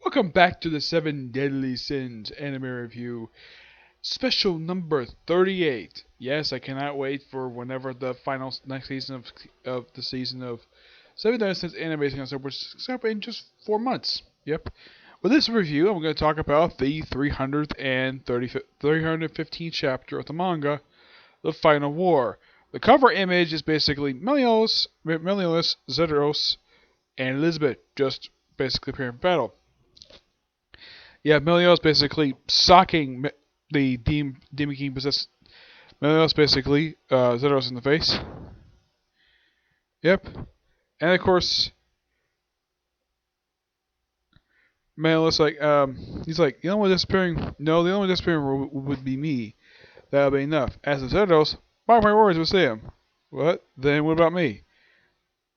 Welcome back to the Seven Deadly Sins anime review, special number 38. Yes, I cannot wait for whenever the final next season of the season of Seven Deadly Sins anime is going to start, which is going to be in just 4 months. Yep. With this review, I'm going to talk about the 315th chapter of the manga, The Final War. The cover image is basically Melios, Zedros, and Elizabeth just basically preparing for battle. Yeah, Melios basically socking the Demon King possessed Melios basically, Zedros in the face. Yep. And of course, Melios he's like, the only one disappearing, no, the only one disappearing would be me. That would be enough. As for Zedros, mark my words, we'll see him. What? Then what about me?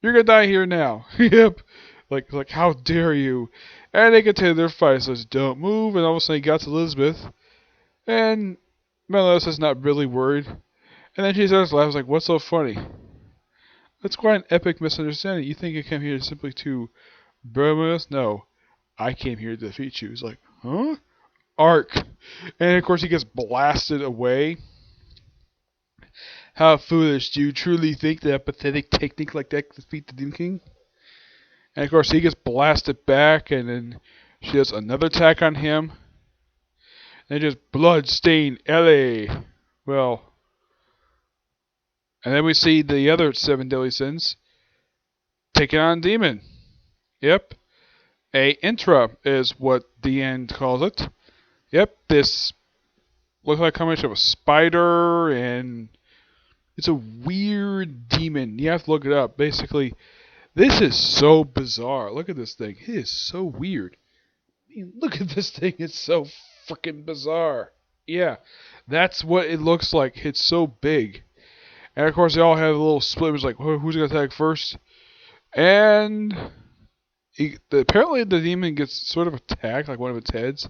You're gonna die here now. Yep. Like, how dare you? And they continue their fight, says, don't move, and all of a sudden he got to Elizabeth. And Melios is not really worried. And then she starts laughing, like, what's so funny? That's quite an epic misunderstanding. You think I came here simply to burn us? No. I came here to defeat you. He's like, huh? Arc. And of course he gets blasted away. How foolish. Do you truly think that a pathetic technique like that could defeat the Demon King? And of course he gets blasted back, and then she does another attack on him. And just blood-stained Ellie. Well, and then we see the other seven deadly sins taking on Demon. Yep. A intra is what the end calls it. Yep, this looks like a combination of a spider and it's a weird demon. You have to look it up. Basically, this is so bizarre. Look at this thing. It is so weird. I mean, look at this thing. It's so freaking bizarre. Yeah, that's what it looks like. It's so big. And of course, they all have a little split. It was like, who's going to attack first? And apparently the demon gets sort of attacked, like one of its heads.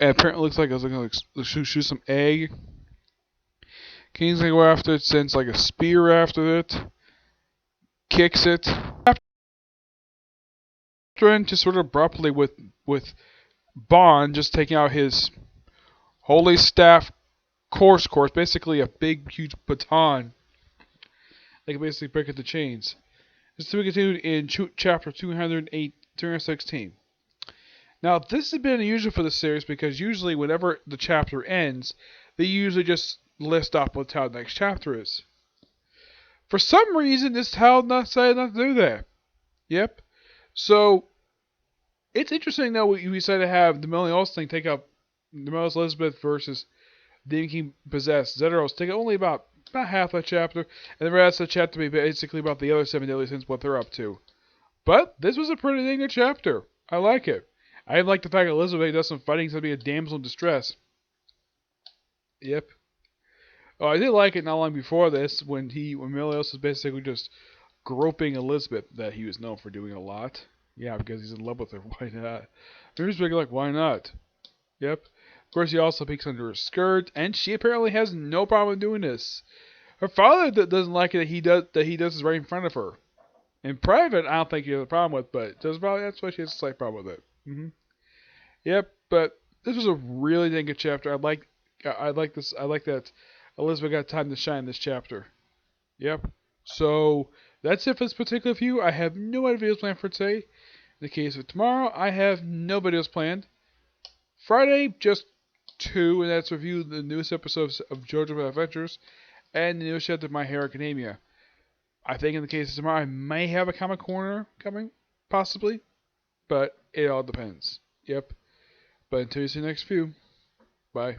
And apparently it looks like it's going to shoot some egg. King's going to go after it, sends like a spear after it. Kicks it. After just sort of abruptly with Bond just taking out his holy staff course, basically a big, huge baton. They can basically break up the chains. This is to be continued in chapter 216. Now, this has been unusual for the series because usually whenever the chapter ends, they usually just list off what the next chapter is. For some reason, this child decided not to do that. Yep. So, it's interesting though we decided to have the Melios thing take up the Melios Elizabeth versus Demon King possessed Zedros take only about half a chapter, and the rest of the chapter be basically about the other seven deadly sins, what they're up to. But this was a pretty dang good chapter. I like it. I like the fact that Elizabeth does some fighting to be a damsel in distress. Yep. Oh, I did like it not long before this when Melios was basically just groping Elizabeth, that he was known for doing a lot. Yeah, because he's in love with her. Why not? Maybe he's like, why not? Yep. Of course, he also peeks under her skirt, and she apparently has no problem doing this. Her father doesn't like it that he does this right in front of her. In private, I don't think he has a problem with, but that's why she has a slight problem with it. Yep, but this was a really dang good chapter. I like this. I like that Elizabeth got time to shine this chapter. Yep. So that's it for this particular review. I have no other videos planned for today. In the case of tomorrow, I have no videos planned. Friday, just 2, and that's review the newest episodes of JoJo's Adventures and the newest chapter of My Hero Academia. I think in the case of tomorrow, I may have a comic corner coming, possibly, but it all depends. Yep. But until you see the next few, bye.